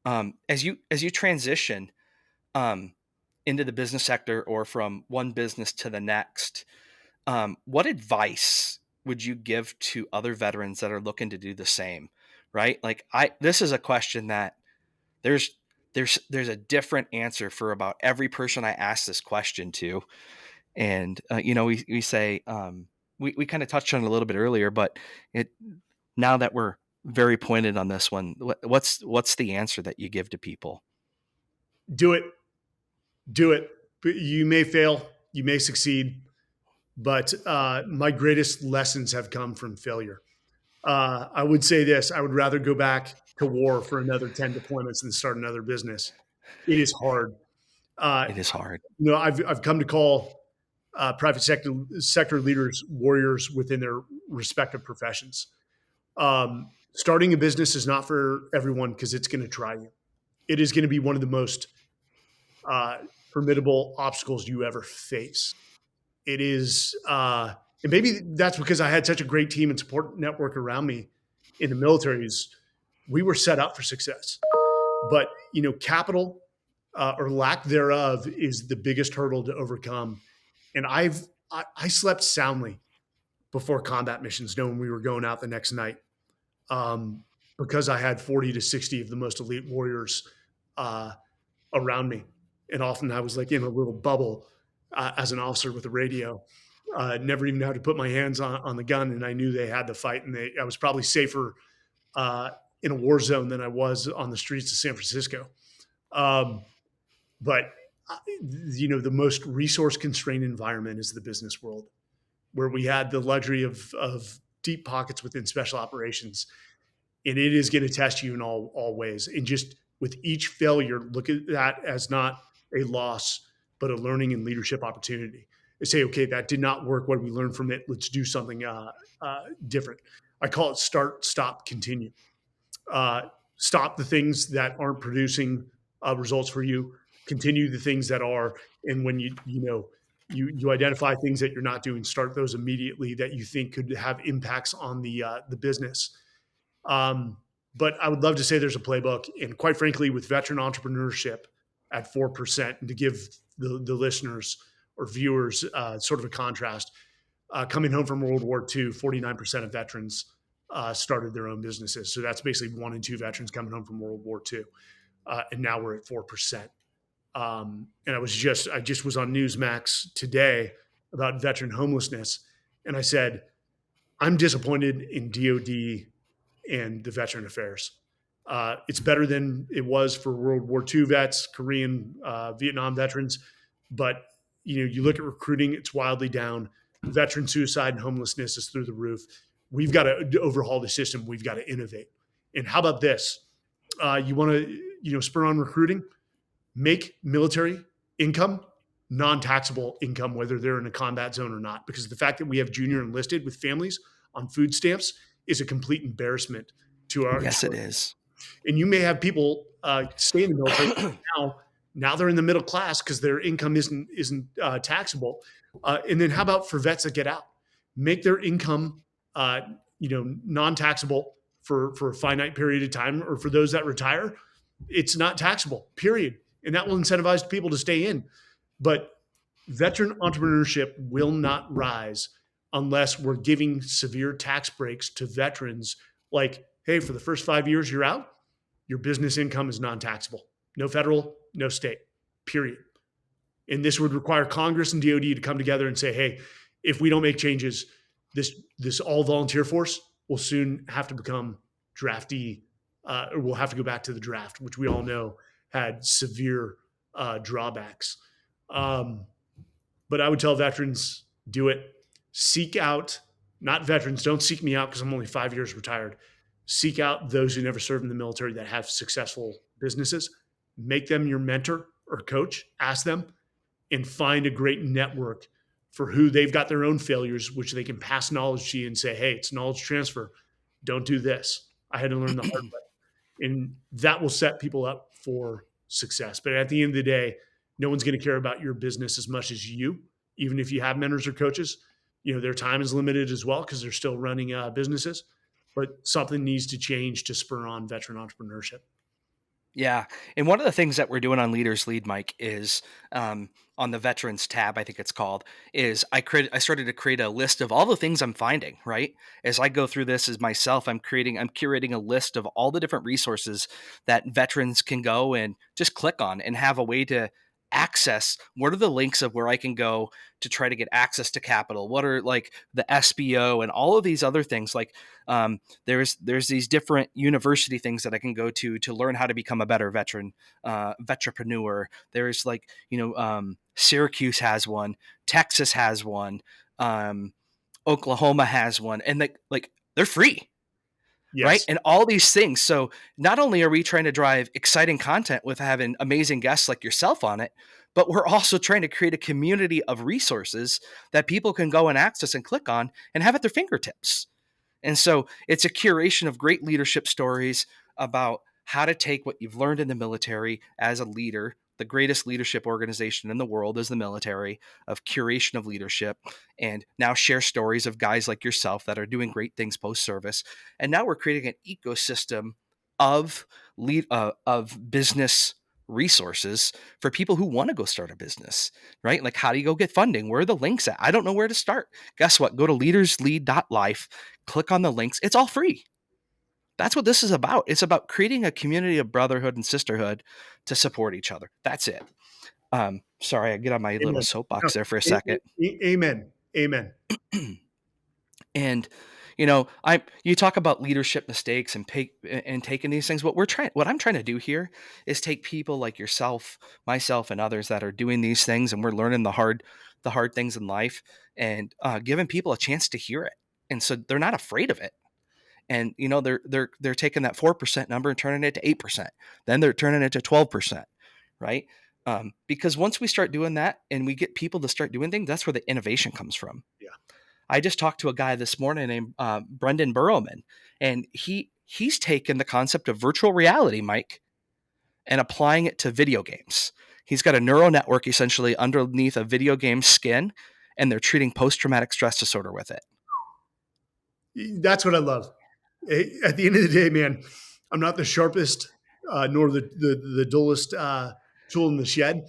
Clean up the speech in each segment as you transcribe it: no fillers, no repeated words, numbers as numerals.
As you transition um, into the business sector or from one business to the next, what advice would you give to other veterans that are looking to do the same? Right? Like this is a question that there's there's a different answer for about every person I ask this question to, and we say we kind of touched on it a little bit earlier, but it now that we're very pointed on this one, what's the answer that you give to people? Do it. Do it. You may fail, you may succeed, but my greatest lessons have come from failure. I would say this: I would rather go back to war for another 10 deployments than start another business. It is hard. Uh, It is hard. I've come to call private sector leaders warriors within their respective professions. Starting a business is not for everyone because it's going to try you. It is going to be one of the most uh, formidable obstacles you ever face. It is, and maybe that's because I had such a great team and support network around me in the military. Is we were set up for success, but capital or lack thereof is the biggest hurdle to overcome. And I slept soundly before combat missions, knowing we were going out the next night, um, because I had 40 to 60 of the most elite warriors uh, around me, and often I was like in a little bubble as an officer with a radio. Never even had to put my hands on the gun, and I knew they had to fight, and I was probably safer uh, in a war zone than I was on the streets of San Francisco. Um, but the most resource constrained environment is the business world, where we had the luxury of deep pockets within special operations, and it is going to test you in all ways. And just with each failure, look at that as not a loss, but a learning and leadership opportunity. And say, okay, that did not work. What did we learn from it? Let's do something different. I call it start, stop, continue. Stop the things that aren't producing results for you. Continue the things that are. And when you identify things that you're not doing, start those immediately that you think could have impacts on the business. But I would love to say there's a playbook, and quite frankly, with veteran entrepreneurship at 4%, and to give the listeners or viewers sort of a contrast, coming home from World War II, 49% of veterans started their own businesses. So that's basically 1 in 2 veterans coming home from World War II, and now we're at 4%. And I just was on Newsmax today about veteran homelessness, and I said, I'm disappointed in DoD and the Veteran Affairs. It's better than it was for World War II vets, Korean, Vietnam veterans, but you look at recruiting, it's wildly down. Veteran suicide and homelessness is through the roof. We've got to overhaul the system. We've got to innovate. And how about this? You want to spur on recruiting? Make military income non-taxable income, whether they're in a combat zone or not, because the fact that we have junior enlisted with families on food stamps is a complete embarrassment to our. Yes, it is. And you may have people stay in the military now they're in the middle class because their income isn't taxable. And then how about for vets that get out, make their income non-taxable for a finite period of time, or for those that retire, it's not taxable, period. And that will incentivize people to stay in. But veteran entrepreneurship will not rise unless we're giving severe tax breaks to veterans. Like, hey, for the first 5 years you're out, your business income is non-taxable. No federal, no state, period. And this would require Congress and DoD to come together and say, hey, if we don't make changes, this all-volunteer force will soon have to become draftee, or we'll have to go back to the draft, which we all know had severe drawbacks. But I would tell veterans, do it. Seek out, not veterans, don't seek me out because I'm only 5 years retired. Seek out those who never served in the military that have successful businesses. Make them your mentor or coach. Ask them, and find a great network for who they've got their own failures, which they can pass knowledge to you and say, hey, it's knowledge transfer. Don't do this. I had to learn the hard way. And that will set people up for success. But at the end of the day, no one's going to care about your business as much as you, even if you have mentors or coaches. Their time is limited as well because they're still running businesses. But something needs to change to spur on veteran entrepreneurship. Yeah, and one of the things that we're doing on Leaders Lead, Mike, is on the veterans tab, I think it's called, is I started to create a list of all the things I'm finding. Right, as I go through this as myself, I'm curating a list of all the different resources that veterans can go and just click on and have a way to access. What are the links of where I can go to try to get access to capital? What are like the SBO and all of these other things like there's these different university things that I can go to learn how to become a better veteran, veteranpreneur. There's like Syracuse has one, Texas has one, um, Oklahoma has one, and like they're free, right? Yes. And all these things. So not only are we trying to drive exciting content with having amazing guests like yourself on it, but we're also trying to create a community of resources that people can go and access and click on and have at their fingertips. And so it's a curation of great leadership stories about how to take what you've learned in the military as a leader. The greatest leadership organization in the world is the military, of curation of leadership, and now share stories of guys like yourself that are doing great things post service. And now we're creating an ecosystem of of business resources for people who want to go start a business, right? Like, how do you go get funding? Where are the links at? I don't know where to start. Guess what? Go to leaderslead.life, click on the links. It's all free. That's what this is about. It's about creating a community of brotherhood and sisterhood to support each other. That's it. Sorry, I get on my little Amen. No, soapbox there for a second. amen. Amen. And I you talk about leadership mistakes and taking these things. What I'm trying to do here is take people like yourself, myself, and others that are doing these things, and we're learning the hard things in life, and giving people a chance to hear it, and so they're not afraid of it. And they're taking that 4% number and turning it to 8%. Then they're turning it to 12%, right? Because once we start doing that and we get people to start doing things, that's where the innovation comes from. Yeah. I just talked to a guy this morning named Brendan Burrowman, and he's taken the concept of virtual reality, Mike, and applying it to video games. He's got a neural network essentially underneath a video game skin, and they're treating post traumatic stress disorder with it. That's what I love. At the end of the day, man, I'm not the sharpest nor the dullest tool in the shed,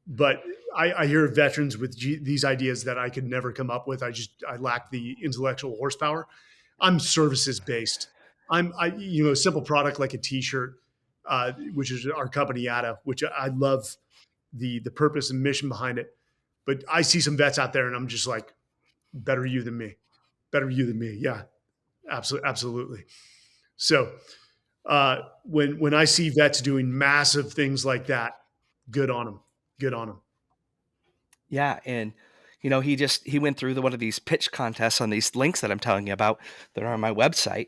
but I hear veterans with these ideas that I could never come up with. I lack the intellectual horsepower. I'm services based. A simple product like a T-shirt, which is our company ATA, which I love the purpose and mission behind it. But I see some vets out there, and I'm just like, better you than me, better you than me. Yeah, absolutely, absolutely. So when I see vets doing massive things like that, good on them. Good on them. Yeah, and he went through one of these pitch contests on these links that I'm telling you about that are on my website.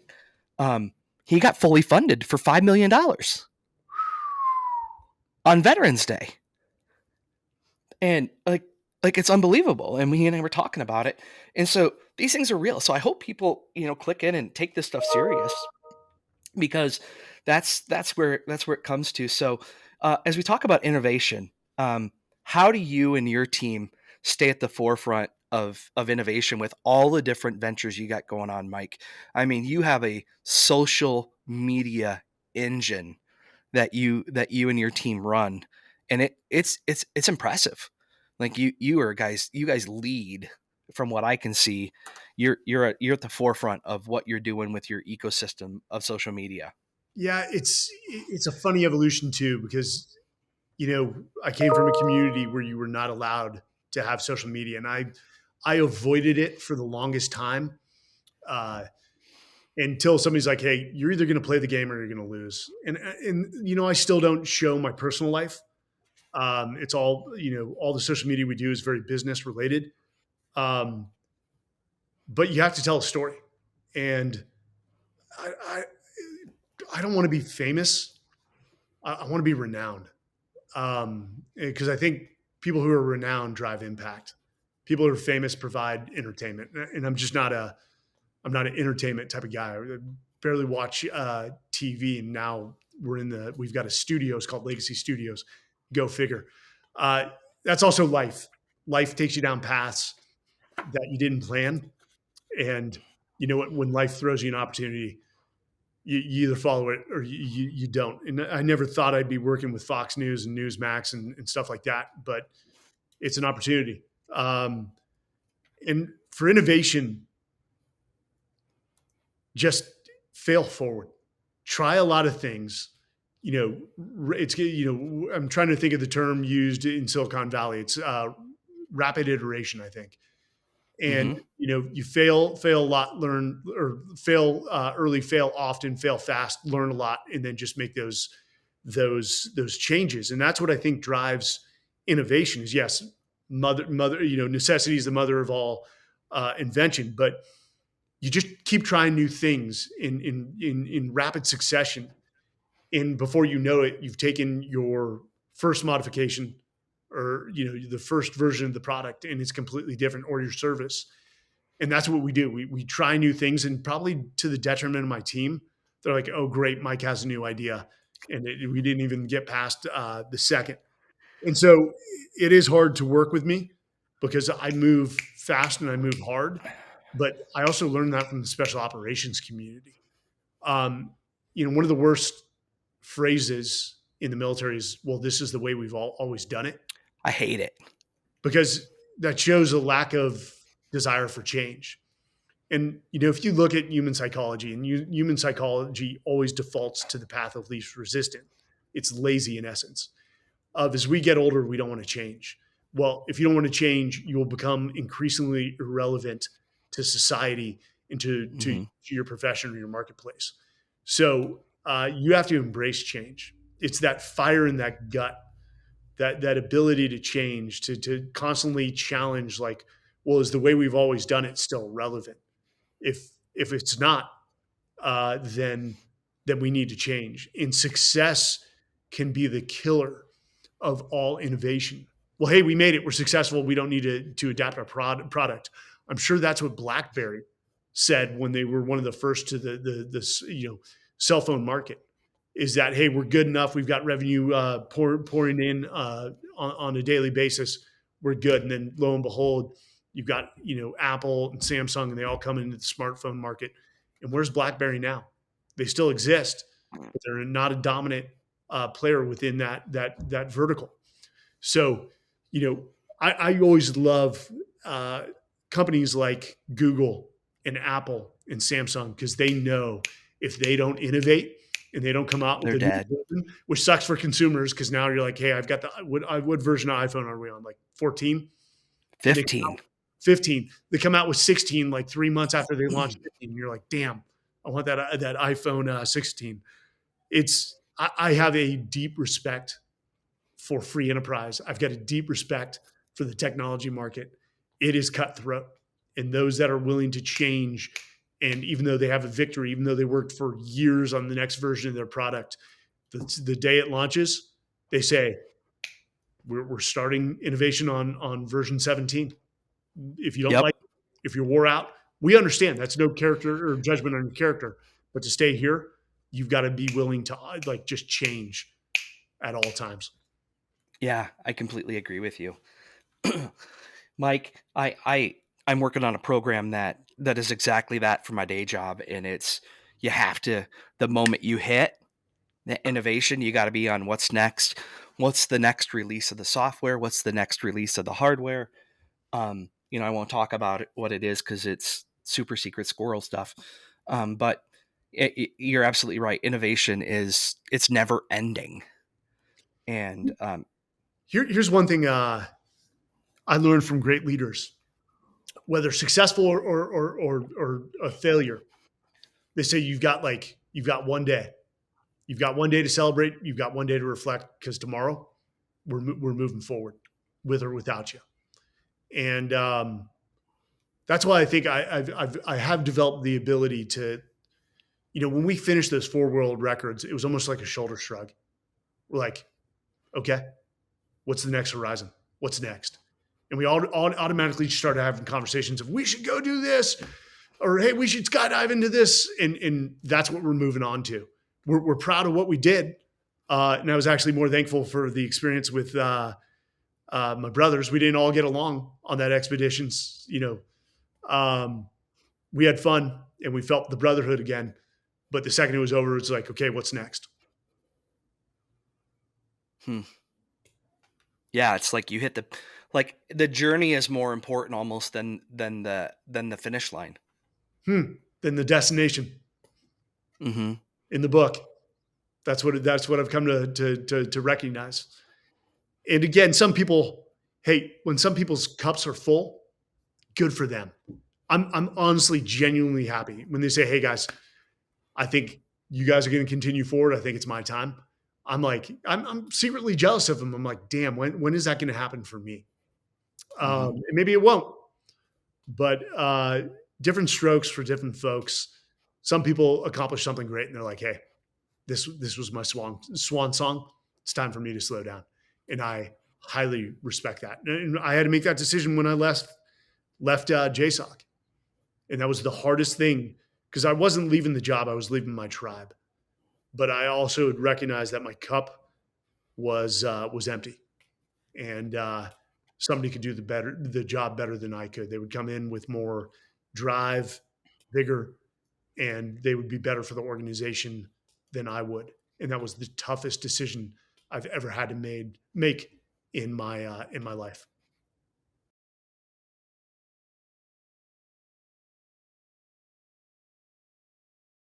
He got fully funded for $5 million on Veterans Day, and like it's unbelievable. And he and I were talking about it, and so these things are real. So I hope people click in and take this stuff serious, because that's where it comes to. So as we talk about innovation, how do you and your team stay at the forefront of innovation with all the different ventures you got going on, Mike? I mean, you have a social media engine that you and your team run, and it's impressive. Like you guys lead, from what I can see. You're at the forefront of what you're doing with your ecosystem of social media. Yeah, it's a funny evolution too, because I came from a community where you were not allowed to have social media, and I avoided it for the longest time, uh, until somebody's like, "Hey, you're either going to play the game or you're going to lose." And I still don't show my personal life. It's all the social media we do is very business related. Um, but you have to tell a story, and I I, I don't want to be famous. I want to be renowned, because I think people who are renowned drive impact. People who are famous provide entertainment, and I'm not an entertainment type of guy. I barely watch TV, and now we've got a studio. It's called Legacy Studios. Go figure. Uh, that's also life. Life takes you down paths that you didn't plan, and you know what? When life throws you an opportunity, you either follow it or you don't. And I never thought I'd be working with Fox News and Newsmax and stuff like that, but it's an opportunity. Um, and for innovation, just fail forward. Try a lot of things. You know, I'm trying to think of the term used in Silicon Valley. It's rapid iteration, I think. And Mhm. you fail a lot, learn, or fail early, fail often, fail fast, learn a lot, and then just make those changes. And that's what I think drives innovation. Is yes, mother, necessity is the mother of all invention, but you just keep trying new things in rapid succession, and before you know it, you've taken your first modification, or the first version of the product, and it's completely different, or your service. And that's what we do. We try new things, and probably to the detriment of my team. They're like, "Oh, great, Mike has a new idea," and we didn't even get past the second. And so it is hard to work with me because I move fast and I move hard, but I also learned that from the special operations community. Um, One of the worst phrases in the military is, "Well, this is the way we've always done it," I hate it. because that shows a lack of desire for change. And if you look at human psychology, and human psychology always defaults to the path of least resistance. It's lazy in essence. Of as we get older, we don't want to change. Well, if you don't want to change, you will become increasingly irrelevant to society and to Mhm. your profession or your marketplace. So you have to embrace change. It's that fire in that gut, that ability to change, to constantly challenge. Like, well, is the way we've always done it still relevant? If it's not, then we need to change. And success can be the killer of all innovation. Well, hey, we made it. We're successful. We don't need to adapt our product. I'm sure that's what BlackBerry said when they were one of the first to the cell phone market. Is that, hey, we're good enough. We've got revenue pouring in on a daily basis. We're good. And then lo and behold, you've got Apple and Samsung, and they all come into the smartphone market. And where's BlackBerry now? They still exist, but they're not a dominant player within that vertical. So, I always love companies like Google and Apple and Samsung, because they know if they don't innovate and they don't come out with They're a new dead. version, which sucks for consumers, because now you're like, hey, I've got what version of iPhone are we on? Like 14? And they come 15. out 15. They come out with 16 like 3 months after they launched 15. And you're like, damn, I want that iPhone 16. I have a deep respect for free enterprise. I've got a deep respect for the technology market. It is cutthroat. And those that are willing to change, and even though they have a victory, even though they worked for years on the next version of their product, the day it launches, they say, we're starting innovation on version 17. If you don't like Yep. it, if you're wore out, we understand that's no character or judgment on your character. But to stay here, you've got to be willing to like just change at all times. Yeah, I completely agree with you. Mike, I'm working on a program that is exactly that for my day job, and it's you have to the moment you hit the innovation, you got to be on what's next. What's the next release of the software? What's the next release of the hardware? I won't talk about what it is because it's super secret squirrel stuff. But you're absolutely right. Innovation it's never ending, and Here's one thing I learned from great leaders, whether successful or a failure. They say you've got one day. You've got one day to celebrate. You've got one day to reflect, because tomorrow we're moving forward, with or without you. And that's why I think I have developed the ability to, when we finished those 4 world records, it was almost like a shoulder shrug. We're like, okay, what's the next horizon? What's next? And we all automatically started having conversations of, we should go do this, or hey, we should skydive into this, and that's what we're moving on to. We're proud of what we did, and I was actually more thankful for the experience with my brothers. We didn't all get along on that expeditions. Um, we had fun, and we felt the brotherhood again. But the second it was over, it's like, okay, what's next? Hmm. Yeah, it's like you hit the journey is more important almost than the finish line. Then the destination Mhm. in the book. That's what I've come to recognize. And again, some people, hey, when some people's cups are full, good for them. I'm honestly genuinely happy when they say, "Hey guys, I think you guys are going to continue forward. I think it's my time." I'm like, I'm secretly jealous of them. I'm like, damn, when is that going to happen for me? Mhm. And maybe it won't, but different strokes for different folks. Some people accomplish something great, and they're like, "Hey, this was my swan song. It's time for me to slow down," and I highly respect that. And I had to make that decision when I left JSOC, and that was the hardest thing because I wasn't leaving the job; I was leaving my tribe. But I also had recognized that my cup was empty, and somebody could do the job better than I could. They would come in with more drive, vigor, and they would be better for the organization than I would. And that was the toughest decision I've ever had to make in my life.